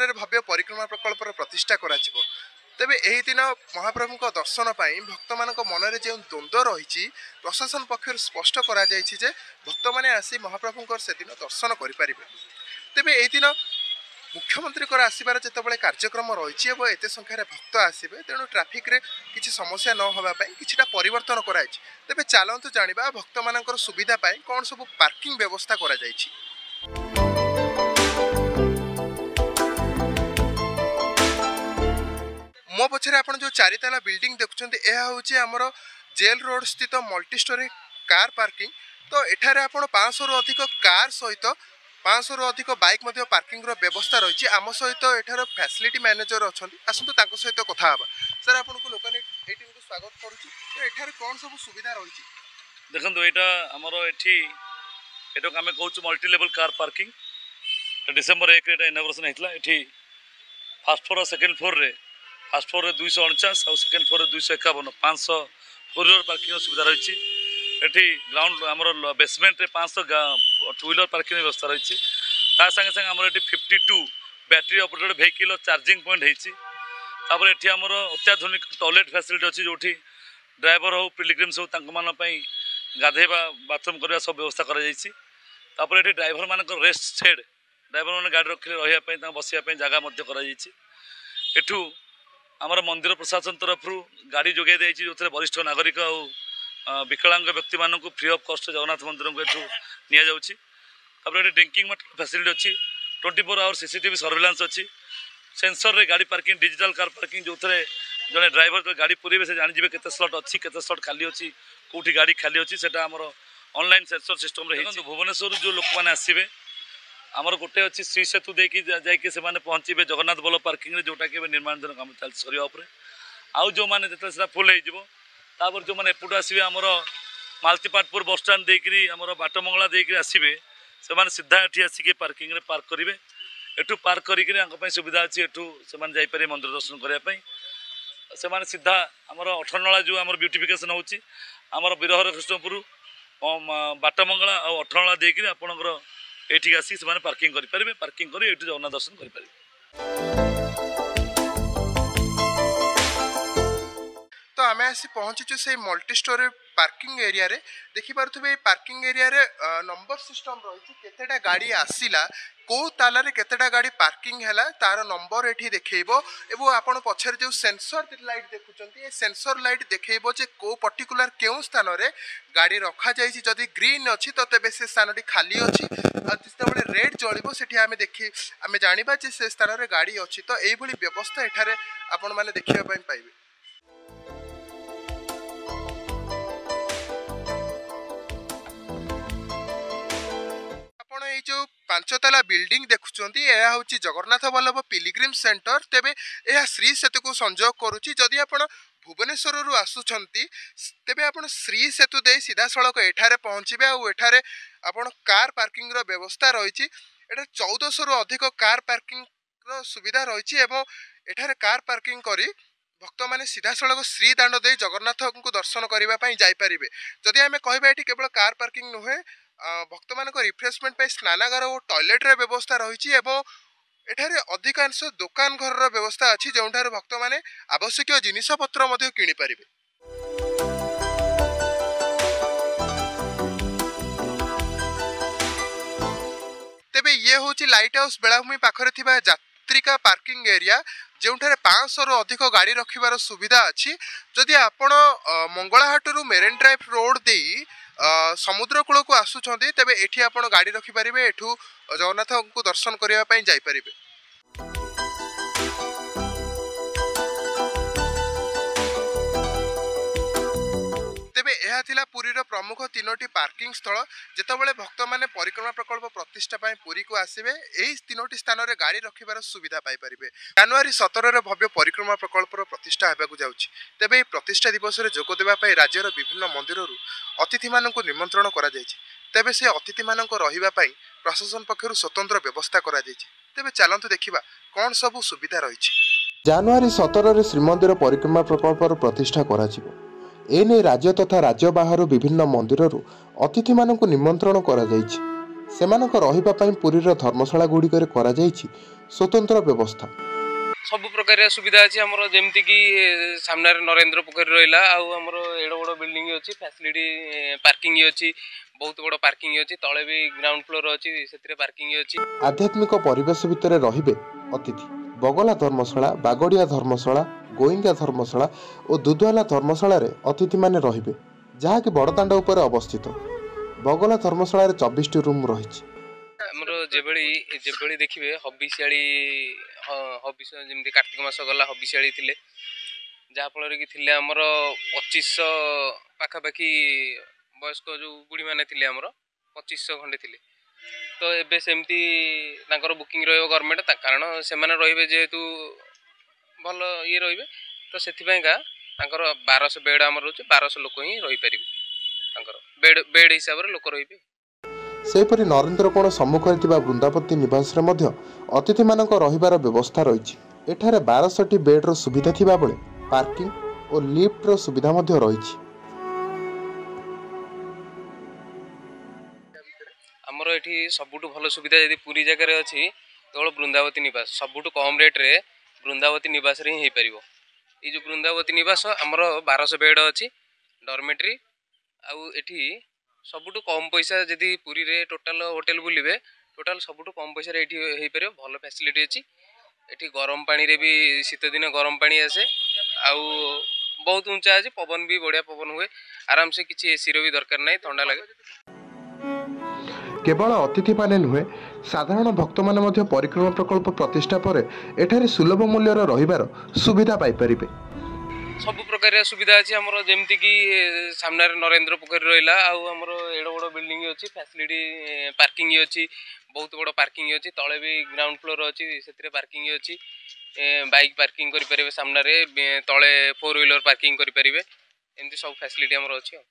स्तर में भव्य परिक्रमा प्रकल्प प्रतिष्ठा करा तेबे एही दिन महाप्रभु दर्शन पाई भक्त मान मन में जो द्वंद्व रही प्रशासन पक्षर स्पष्ट करा जायछि जे भक्त माने आसी महाप्रभु से दिन दर्शन करें। तेबे एही दिन मुख्यमंत्री आसबार जितेबाला कार्यक्रम रही एत संख्यार भक्त आसवे तेणु ट्राफिक रे किसी समस्या न होगापाई किछिटा परिवर्तन कराई। तेबे चलतु जानिबा भक्त मानकर सुविधा पाई कौन सब पार्किंग व्यवस्था करा जायछि। मो पछरे आपण जो चारिताला बिल्डिंग देखुछन्ते एहा होछि हमर जेल रोड स्थित मल्टी स्टोरी कार पार्किंग। तो एठारे आपण 500 रु अधिक कार सहित 500 रु अधिक बाइक मध्य पार्किंग रो व्यवस्था रही। आम सहित एठार फैसिलिटी मैनेजर अच्छा आसतु ताको सहित कथा हबा। सर आपन को लोकल 18 को स्वागत करूछि। तो एठारे कोन सब सुविधा रही? देखंतु एटा हमर एठी एटो हमें कहूछु multi level car parking. December 1 एटा इनॉग्रेशन हेतला। एठी फर्स्ट फ्लोर और सेकंड फ्लोर रे फर्स्ट फ्लोर रे 249 और सेकंड फ्लोर रे 251 500 फोर व्हीलर पार्किंग सुविधा रही। एठी ग्राउंड हमर बेसमेंट रे 500 टू व्हीलर पार्किंग व्यवस्था रही। संगे संगे हमर एठी 52 battery operated vehicle charging point होईछि। तापर एठी हमर अत्याधुनिक टॉयलेट फैसिलिटी अछि जोठी ड्राइवर हो पिलग्रिम्स हो तांक मान पई गाधेबा बाथरूम करबा सब व्यवस्था करा जाईछि। तापर एठी ड्राइवर मानकर रेस्ट शेड ड्राइवर माने गाड़ी रखले रहिया पई ता बसिया पई जगह मध्य करा जाईछि। एठू हमर मंदिर प्रशासन तरफ गाड़ी जोगे देछि जोथे वरिष्ठ नागरिक और विकलांग व्यक्ति मानक फ्री ऑफ कॉस्ट जगन्नाथ मंदिर को एठू निया जाउछि। तापर एठी ड्रिंकिंग वाटर फैसिलिटी अछि 24 आवर सीसीटीवी सर्वेलेंस अछि। सेंसर रे गाड़ी पार्किंग डिजिटल कार पार्किंग जोथे जने ड्राइवर तो गाड़ी पूरे से जानि जिवे केते स्लॉट अछि केते स्लॉट खाली अछि कोठी गाड़ी खाली अछि सेटा हमर ऑनलाइन सेंसर सिस्टम रे हेछि। भुवनेश्वर जो लोक माने आसीबे आमर गोटे अच्छी श्री सेतु देखिए जाकि से पहुँचे जगन्नाथ बल्लभ पार्किंग रे जोटा कि निर्माण दिन काम चलती सरिया उपरे आउ जो मैंने जो फुल होपर जो मैंने एपटू आसवे आमर मालतीपाटपुर बस स्टाण देकरी आमर बाटमंगला देकरी आसवे से सीधा एठी आसिक पार्किंग रे पार्क करेंगे। एठू पार्क करके सुविधा अच्छी एठू से जापर मंदिर दर्शन करने से सीधा आमर अठरनला जो आम ब्यूटिफिकेशन होची आमर बिरहर कृष्णपुर बाटमंगला और अठरनला देकरी आपणकर एठी आसी से पार्किंग करें पार्किंग कर जगन्नाथ दर्शन करें। तो आम आसी पहुँचीचु से मल्टी स्टोरी पार्किंग एरिया रे देखि पारुथबे पार्किंग एरिया रे नंबर सिस्टम रही केतेटा गाड़ी आसीला को ताला रे केतेटा गाड़ी पार्किंग हैला तार नंबर एठी देखैबो एवं आपण पछर जो सेंसर लाइट देखुचंती ए सेंसर लाइट देखैबो जे को पर्टिकुलर केउ स्थान रे गाड़ी रखा जाईछि। जदी ग्रीन अछि तो तेबे से स्थानटी खाली अछि आ जितेबेले रेड जळिबो सेठी आमे जानिबा जे से स्थान रे गाड़ी अछि। तो एई भली व्यवस्था एठारे आपण माने देखिबा पई पाइबे। जो 5 ताला बिल्डिंग देखुचंती यह हूँ जगन्नाथ बल्लभ पिलग्रिम सेंटर। तेबे यह श्री सेतु को संजोग करुच्ची। जदि आपण भुवनेश्वर रु आसुछंती तेबे आपण श्री सेतु दे सीधा सड़क एठारे पहुँचे और एठारे आपण कार पार्किंग रो व्यवस्था रही। एटा 1400 रु अधिक कार पार्किंग रो सुविधा रही एवं एठारे कार पार्किंग करी भक्त माने सीधा सड़क श्री दांड दे जगन्नाथ को दर्शन करने जापरें। जदि आम कह केवल कार पार्किंग नुहे भक्त मान रिफ्रेशमेंट पे स्नानागार और टॉयलेट रे व्यवस्था रही एठारे अधिकांश दुकान घर रो व्यवस्था अच्छी जो भक्त माने आवश्यक जिनिस पत्र किनि पारिबे। तेबे ये हूँ लाइट हाउस बेलाभूमि पाखरे थिबा यात्रिका पार्किंग एरिया जो 500 रु अधिक गाड़ी रखिबार सुविधा अच्छी। जदि आपण मंगलाहाट रु मेरीन ड्राइव रोड दे समुद्र कूल को आसुछंती तेबे एठी आपण गाड़ी रखि पारिबे एठू जगन्नाथ को दर्शन करिया पई जाई पारिबे। तेबे एहा थिला पुरी रो प्रमुख 3टी पार्किंग स्थल जेतबेले भक्त माने परिक्रमा प्रकल्प प्रतिष्ठा पई पुरी को आसीबे एही 3टी स्थान रे गाड़ी रखिबार सुविधा पाई पारिबे। जनवरी 17 रे भव्य परिक्रमा प्रकल्प रो प्रतिष्ठा हेबाकु जाउछि। तेबे एही प्रतिष्ठा दिवस रे जोग देबा पई राज्यर विभिन्न मंदिर रु अतिथि माननकु निमंत्रण करा जायछि। तेबे से अतिथि माननक रहिबा पई प्रशासन पक्षरु स्वतंत्र व्यवस्था करा जायछि। तेबे चलंतु देखिबा कोन सब सुविधा रहिछि। जनवरी 17 रे श्रीमंदिर परिक्रमा प्रकल्प रो प्रतिष्ठा करा जिवो। एने राज्य तथा राज्य बाहर विभिन्न मंदिर अतिथि मानक निमंत्रण करा जायछि। ସେମାନଙ୍କ ରହିବା ପାଇଁ ପୁରୀର ଧର୍ମଶାଳା ଗୁଡ଼ିକରେ କରାଯାଇଛି ସ୍ୱତନ୍ତ୍ର ବ୍ୟବସ୍ଥା। ସବୁ ପ୍ରକାର ସୁବିଧା ଅଛି ଆମର, ଯେମିତିକି ସାମ୍ନାରେ ନରେନ୍ଦ୍ର ପୋଖରୀ ରହିଲା, ଆଉ ଆମର ଏଡ଼ ବଡ଼ ବିଲ୍ଡିଂ ଅଛି, ଫ୍ୟାସିଲିଟି ପାର୍କିଂ ଅଛି, ବହୁତ ବଡ଼ ପାର୍କିଂ ଅଛି, ତଳେ ବି ଗ୍ରାଉଣ୍ଡ ଫ୍ଲୋର ଅଛି, ସେଥିରେ ପାର୍କିଂ ଅଛି। ଆଧ୍ୟାତ୍ମିକ ପରିବେଶ ଭିତରେ ରହିବେ ଅତିଥି। ବଗଲା ଧର୍ମଶାଳା, ବାଗଡ଼ିଆ ଧର୍ମଶାଳା, ଗୋଇଙ୍ଗା ଧର୍ମଶାଳା ଓ ଦୁଦୁଆଲା ଧର୍ମଶାଳାରେ ଅତିଥିମାନେ ରହିବେ, ଯାହାକି ବଡ଼ଦାଣ୍ଡ ଉପରେ ଅବସ୍ଥିତ। ବଗଲା ଧର୍ମଶାଳାରେ 24ଟି ରୁମ୍ ରହିଛି। ଆମର ଯେଭଳି ଦେଖିବେ ହବିଷ୍ୟାଳୀ ଯେମିତି କାର୍ତ୍ତିକ ମାସ ଗଲା ହବିଷ୍ୟାଳୀ ଥିଲେ, ଯାହାଫଳରେ କି ଥିଲେ ଆମର 2500 ପାଖାପାଖି ବୟସ୍କ ଯେଉଁ ବୁଢ଼ୀମାନେ ଥିଲେ ଆମର 2500 ଖଣ୍ଡେ ଥିଲେ। ତ ଏବେ ସେମିତି ତାଙ୍କର ବୁକିଂ ରହିବ ଗଭର୍ଣ୍ଣମେଣ୍ଟ, କାରଣ ସେମାନେ ରହିବେ ଯେହେତୁ ଭଲ ଇଏ ରହିବେ, ତ ସେଥିପାଇଁକା ତାଙ୍କର 1200 ବେଡ଼ ଆମର ରହୁଛି, 1200 ଲୋକ ହିଁ ରହିପାରିବେ, ତାଙ୍କର ବେଡ଼ ହିସାବରେ ଲୋକ ରହିବେ। ସେହିପରି ନରେନ୍ଦ୍ରକୋଣ ସମ୍ମୁଖରେ ଥିବା ବୃନ୍ଦାବତୀ ନିବାସରେ ମଧ୍ୟ ଅତିଥିମାନଙ୍କ ରହିବାର ବ୍ୟବସ୍ଥା ରହିଛି। ଏଠାରେ 1200ଟି ବେଡ୍ର ସୁବିଧା ଥିବାବେଳେ ପାର୍କିଂ ଓ ଲିଫ୍ଟର ସୁବିଧା ମଧ୍ୟ ରହିଛି। ଆମର ଏଠି ସବୁଠୁ ଭଲ ସୁବିଧା ଯଦି ପୁରୀ ଜାଗାରେ ଅଛି କେବଳ ବୃନ୍ଦାବତୀ ନିବାସ, ସବୁଠୁ କମ୍ ରେଟ୍ରେ ବୃନ୍ଦାବତୀ ନିବାସରେ ହିଁ ହେଇପାରିବ। ଏଇ ଯେଉଁ ବୃନ୍ଦାବତୀ ନିବାସ ଆମର 1200 ବେଡ଼ ଅଛି, ଡର୍ମେଟ୍ରି, ଆଉ ଏଠି ସବୁଠୁ କମ୍ ପଇସା ଯଦି ପୁରୀରେ ଟୋଟାଲ ହୋଟେଲ ବୁଲିବେ, ଟୋଟାଲ ସବୁଠୁ କମ୍ ପଇସାରେ ଏଠି ହେଇପାରିବ। ଭଲ ଫ୍ୟାସିଲିଟି ଅଛି ଏଠି, ଗରମ ପାଣିରେ ବି ଶୀତ ଦିନ ଗରମ ପାଣି ଆସେ, ଆଉ ବହୁତ ଉଞ୍ଚା ଅଛି, ପବନ ବି ବଢ଼ିଆ ପବନ ହୁଏ ଆରାମସେ, କିଛି ଏସିର ବି ଦରକାର ନାହିଁ, ଥଣ୍ଡା ଲାଗେ। କେବଳ ଅତିଥିମାନେ ନୁହେଁ, ସାଧାରଣ ଭକ୍ତମାନେ ମଧ୍ୟ ପରିକ୍ରମା ପ୍ରକଳ୍ପ ପ୍ରତିଷ୍ଠା ପରେ ଏଠାରେ ସୁଲଭ ମୂଲ୍ୟର ରହିବାର ସୁବିଧା ପାଇପାରିବେ। ସବୁ ପ୍ରକାର ସୁବିଧା ଅଛି ଆମର, ଯେମିତିକି ସାମ୍ନାରେ ନରେନ୍ଦ୍ର ପୋଖରୀ ରହିଲା, ଆଉ ଆମର ଏଡ଼ ବଡ଼ ବିଲ୍ଡିଂ ଅଛି, ଫ୍ୟାସିଲିଟି ପାର୍କିଂ ଅଛି, ବହୁତ ବଡ଼ ପାର୍କିଂ ଅଛି, ତଳେ ବି ଗ୍ରାଉଣ୍ଡ ଫ୍ଲୋର ଅଛି, ସେଥିରେ ପାର୍କିଂ ଅଛି, ବାଇକ୍ ପାର୍କିଂ କରିପାରିବେ ସାମ୍ନାରେ, ତଳେ 4 ହ୍ୱିଲର ପାର୍କିଂ କରିପାରିବେ, ଏମିତି ସବୁ ଫ୍ୟାସିଲିଟି ଆମର ଅଛି ଆଉ।